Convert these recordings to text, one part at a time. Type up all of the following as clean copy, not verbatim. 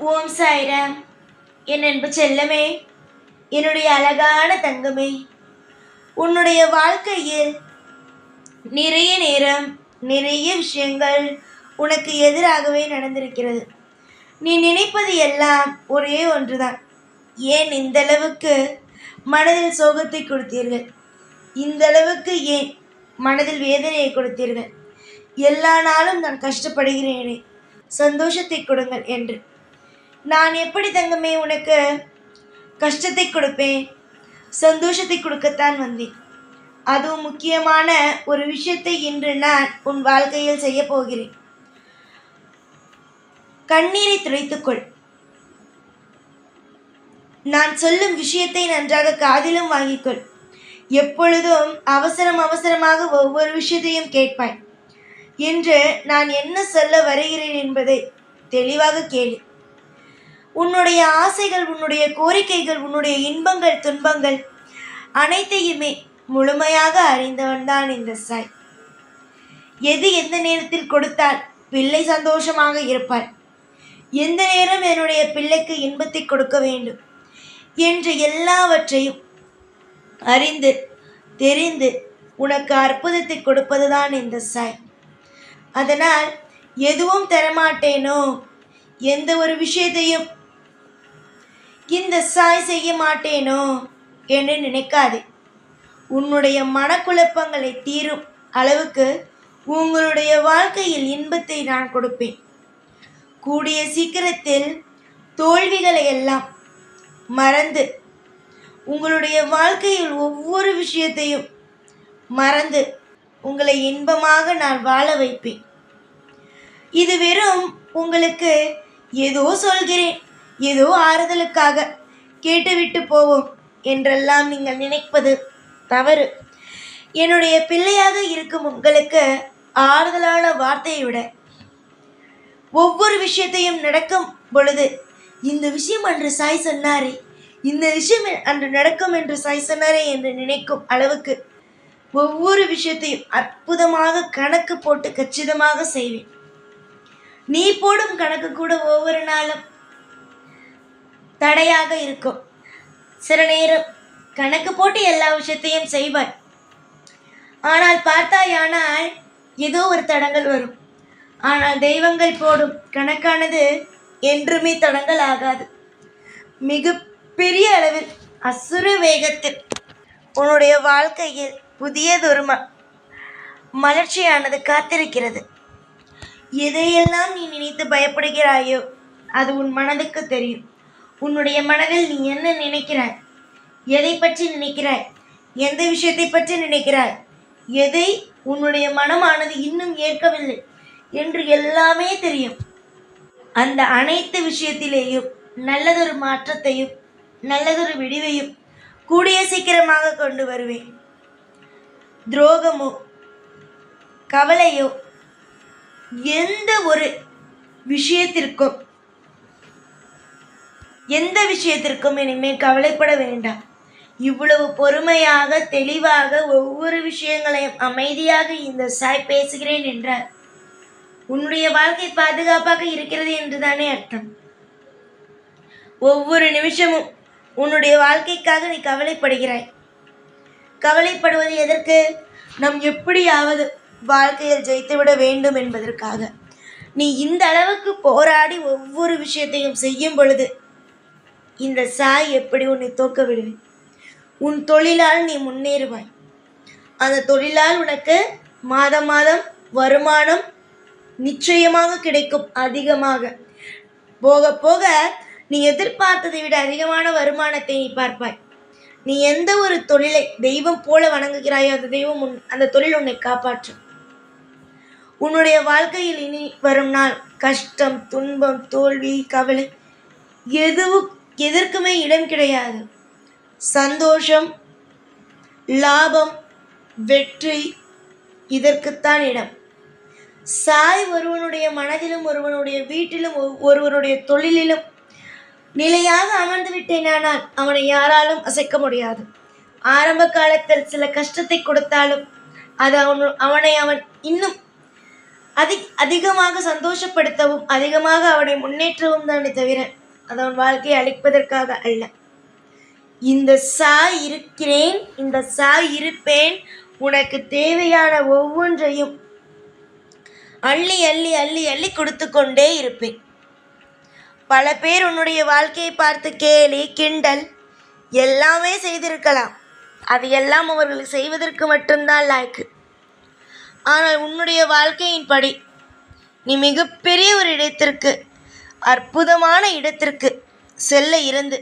ஓம் சாய்ராம். என் அன்பு செல்லமே, என்னுடைய அழகான தங்கமே, உன்னுடைய வாழ்க்கையில் நிறைய நேரம் நிறைய விஷயங்கள் உனக்கு எதிராகவே நடந்திருக்கிறது. நீ நினைப்பது எல்லாம் ஒரே ஒன்றுதான். ஏன் இந்த அளவுக்கு மனதில் சோகத்தை கொடுத்தீர்கள்? இந்த அளவுக்கு ஏன் மனதில் வேதனையை கொடுத்தீர்கள்? எல்லா நாளும் நான் கஷ்டப்படுகிறேனே, சந்தோஷத்தை கொடுங்கள் என்று. நான் எப்படி தங்கமே உனக்கு கஷ்டத்தை கொடுப்பேன்? சந்தோஷத்தை கொடுக்கத்தான் வந்தேன். அதுவும் முக்கியமான ஒரு விஷயத்தை இன்று நான் உன் வாழ்க்கையில் செய்ய போகிறேன். கண்ணீரை துடைத்துக்கொள். நான் சொல்லும் விஷயத்தை நன்றாக காதிலும் வாங்கிக்கொள். எப்பொழுதும் அவசரமாக ஒவ்வொரு விஷயத்தையும் கேட்பாய். என்று நான் என்ன சொல்ல வருகிறேன் என்பதை தெளிவாக கேளு. உன்னுடைய ஆசைகள், உன்னுடைய கோரிக்கைகள், உன்னுடைய இன்பங்கள், துன்பங்கள் அனைத்தையுமே முழுமையாக அறிந்தவன்தான் இந்த சாய். எது எந்த நேரத்தில் கொடுத்தால் பிள்ளை சந்தோஷமாக இருப்பார், எந்த நேரம் என்னுடைய பிள்ளைக்கு இன்பத்தை கொடுக்க வேண்டும் என்று எல்லாவற்றையும் அறிந்து தெரிந்து உனக்கு அற்புதத்தை கொடுப்பதுதான் இந்த சாய். அதனால் எதுவும் தரமாட்டேனோ, எந்த ஒரு விஷயத்தையும் இந்த சாய் செய்ய மாட்டேனோ என்று நினைக்காதே. உன்னுடைய மனக்குழப்பங்களை தீரும் அளவுக்கு உங்களுடைய வாழ்க்கையில் இன்பத்தை நான் கொடுப்பேன். கூடிய சீக்கிரத்தில் தோல்விகளை எல்லாம் மறந்து உங்களுடைய வாழ்க்கையில் ஒவ்வொரு விஷயத்தையும் மறந்து உங்களை இன்பமாக நான் வாழ வைப்பேன். இது வெறும் உங்களுக்கு ஏதோ சொல்கிறேன், ஏதோ ஆறுதலுக்காக கேட்டுவிட்டு போவோம் என்றெல்லாம் நீங்கள் நினைப்பது தவறு. என்னுடைய பிள்ளையாக இருக்கும் உங்களுக்கு ஆறுதலான வார்த்தையை விட ஒவ்வொரு விஷயத்தையும் நடக்கும் பொழுது இந்த விஷயம் அன்று சாய் சொன்னாரே, இந்த விஷயம் அன்று நடக்கும் என்று சாய் சொன்னாரே என்று நினைக்கும் அளவுக்கு ஒவ்வொரு விஷயத்தையும் அற்புதமாக கணக்கு போட்டு கச்சிதமாக செய்வேன். நீ போடும் கணக்கு கூட ஒவ்வொரு நாளும் தடையாக இருக்கும். சில நேரம் கணக்கு போட்டு எல்லா விஷயத்தையும் செய்வாய். ஆனால் பார்த்தாயானால் ஏதோ ஒரு தடங்கள் வரும். ஆனால் தெய்வங்கள் போடும் கணக்கானது என்றுமே தடங்கள் ஆகாது. மிக பெரிய அளவில் அசுர வேகத்தில் உன்னுடைய வாழ்க்கையில் புதியதொரு மலர்ச்சியானது காத்திருக்கிறது. எதையெல்லாம் நீ நினைத்து பயப்படுகிறாயோ அது உன் மனதுக்கு தெரியும். உன்னுடைய மனதில் நீ என்ன நினைக்கிறாய், எதை பற்றி நினைக்கிறாய், எந்த விஷயத்தை பற்றி நினைக்கிறாய், எதை உன்னுடைய மனமானது இன்னும் ஏற்கவில்லை என்று எல்லாமே தெரியும். அந்த அனைத்து விஷயத்திலேயும் நல்லதொரு மாற்றத்தையும் நல்லதொரு விடிவையும் கூடிய சீக்கிரமாக கொண்டு வருவேன். துரோகமோ கவலையோ எந்த விஷயத்திற்கும் இனிமேல் கவலைப்பட வேண்டாம். இவ்வளவு பொறுமையாக தெளிவாக ஒவ்வொரு விஷயங்களையும் அமைதியாக இந்த சாய் பேசுகிறேன் என்றால் உன்னுடைய வாழ்க்கை பாதுகாப்பாக இருக்கிறது என்றுதானே அர்த்தம். ஒவ்வொரு நிமிஷமும் உன்னுடைய வாழ்க்கைக்காக நீ கவலைப்படுகிறாய். கவலைப்படுவது எதற்கு? நாம் எப்படியாவது வாழ்க்கையில் ஜெயித்துவிட வேண்டும் என்பதற்காக. நீ இந்த அளவுக்கு போராடி ஒவ்வொரு விஷயத்தையும் செய்யும் பொழுது இந்த சாய் எப்படி உன்னை தோக்க விடுவேன்? உன் தொழிலால் நீ முன்னேறுவாய். அந்த தொழிலால் உனக்கு மாதம் வருமானம் நிச்சயமாக கிடைக்கும். அதிகமாக போக போக நீ எதிர்பார்த்ததை விட அதிகமான வருமானத்தை நீ பார்ப்பாய். நீ எந்த ஒரு தொழிலை தெய்வம் போல வணங்குகிறாயோ அந்த தெய்வம் அந்த தொழில் உன்னை காப்பாற்றும். உன்னுடைய வாழ்க்கையில் இனி வரும் நாள் கஷ்டம், துன்பம், தோல்வி, கவலை எதற்குமே இடம் கிடையாது. சந்தோஷம், லாபம், வெற்றி இதற்குத்தான் இடம். சாய் ஒருவனுடைய மனதிலும் ஒருவனுடைய வீட்டிலும் ஒருவனுடைய தொழிலிலும் நிலையாக அமர்ந்து விட்டேனானால் அவனை யாராலும் அசைக்க முடியாது. ஆரம்ப காலத்தில் சில கஷ்டத்தை கொடுத்தாலும் அது அவன் இன்னும் அதிகமாக சந்தோஷப்படுத்தவும் அதிகமாக அவனை முன்னேற்றவும் தானே தவிர அது அவன் வாழ்க்கையை அழிப்பதற்காக அல்ல. இந்த சாய் இருக்கிறேன், இந்த சாய் இருப்பேன், உனக்கு தேவையான ஒவ்வொன்றையும் அள்ளி அள்ளி அள்ளி அள்ளி கொடுத்து கொண்டே இருப்பேன். பல பேர் உன்னுடைய வாழ்க்கையை பார்த்து கேலி கிண்டல் எல்லாமே செய்திருக்கலாம். அது எல்லாம் அவர்கள் செய்வதற்கு மட்டும்தான் லாய்க்கு. ஆனால் உன்னுடைய வாழ்க்கையின் படி நீ மிகப்பெரிய ஒரு இடத்திற்கு, அற்புதமான இடத்திற்கு செல்ல இருந்து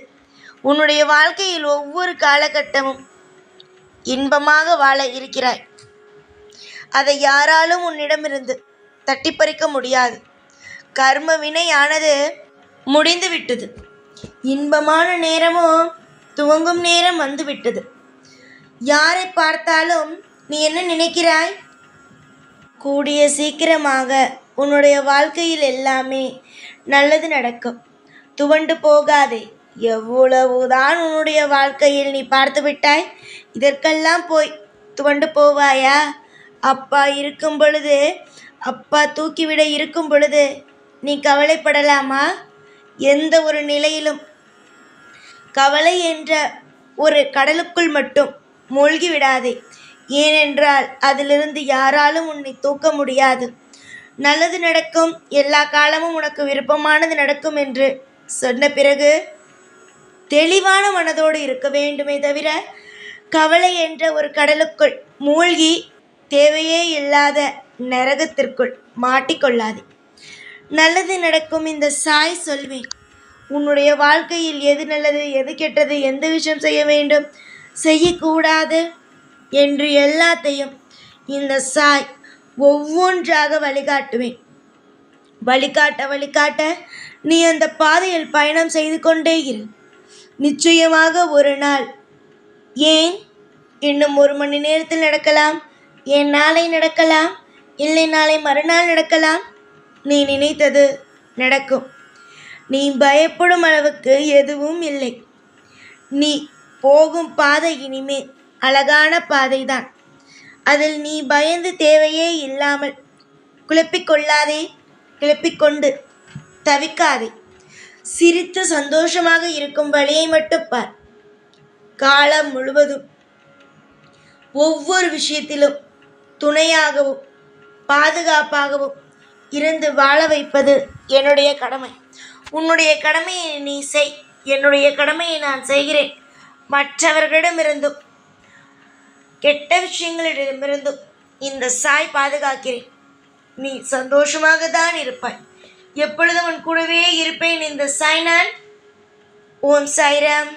உன்னுடைய வாழ்க்கையில் ஒவ்வொரு காலகட்டமும் இன்பமாக வாழ இருக்கிறாய். அதை யாராலும் உன்னிடமிருந்து தட்டி பறிக்க முடியாது. கர்ம வினையானது முடிந்து விட்டது. இன்பமான நேரமும் துவங்கும் நேரம் வந்து விட்டது. யாரை பார்த்தாலும் நீ என்ன நினைக்கிறாய்? கூடிய சீக்கிரமாக உன்னுடைய வாழ்க்கையில் எல்லாமே நல்லது நடக்கும். துவண்டு போகாதே. எவ்வளவுதான் உன்னுடைய வாழ்க்கையில் நீ பார்த்து விட்டாய், இதற்கெல்லாம் போய் துவண்டு போவாயா? அப்பா இருக்கும் பொழுது, அப்பா தூக்கிவிட இருக்கும் பொழுது நீ கவலைப்படலாமா? எந்த ஒரு நிலையிலும் கவலை என்ற ஒரு கடலுக்குள் மட்டும் மூழ்கி விடாதே. ஏனென்றால் அதிலிருந்து யாராலும் உன்னை தூக்க முடியாது. நல்லது நடக்கும், எல்லா காலமும் உனக்கு விருப்பமானது நடக்கும் என்று சொன்ன பிறகு தெளிவான மனதோடு இருக்க வேண்டுமே தவிர கவலை என்ற ஒரு கடலுக்குள் மூழ்கி தேவையே இல்லாத நரகத்திற்குள் மாட்டிக்கொள்ளாதே. நல்லது நடக்கும், இந்த சாய் சொல்வேன். உன்னுடைய வாழ்க்கையில் எது நல்லது எது கெட்டது, எந்த விஷயம் செய்ய வேண்டும் செய்யக்கூடாது என்று எல்லாத்தையும் இந்த சாய் ஒவ்வொன்றாக வழிகாட்டுவேன். வழிகாட்ட வழிகாட்ட நீ அந்த பாதையில் பயணம் செய்து கொண்டே இரு. நிச்சயமாக ஒரு நாள், ஏன் இன்னும் 1 மணி நேரத்தில் நடக்கலாம், ஏன் நாளை நடக்கலாம், இல்லை நாளை மறுநாள் நடக்கலாம், நீ நினைத்தது நடக்கும். நீ பயப்படும் அளவுக்கு எதுவும் இல்லை. நீ போகும் பாதை இனிமேல் அழகான பாதைதான். அதில் நீ பயந்து தேவையே இல்லாமல் குழப்பிக்கொள்ளாதே, குழப்பிக்கொண்டு தவிக்காதே. சிரித்து சந்தோஷமாக இருக்கும் வழியை மட்டும் பார். காலம் முழுவதும் ஒவ்வொரு விஷயத்திலும் துணையாகவும் பாதுகாப்பாகவும் இருந்து வாழ வைப்பது என்னுடைய கடமை. உன்னுடைய கடமையை நீ செய், என்னுடைய கடமையை நான் செய்கிறேன். மற்றவர்களிடமிருந்தும் கெட்ட விஷயங்களிடமிருந்தும் இந்த சாய் பாதுகாக்கிறேன். நீ சந்தோஷமாக தான் இருப்பாய். எப்பொழுதும் உன் கூடவே இருப்பேன். இந்த சாய் நான். ஓம் சாய்ராம்.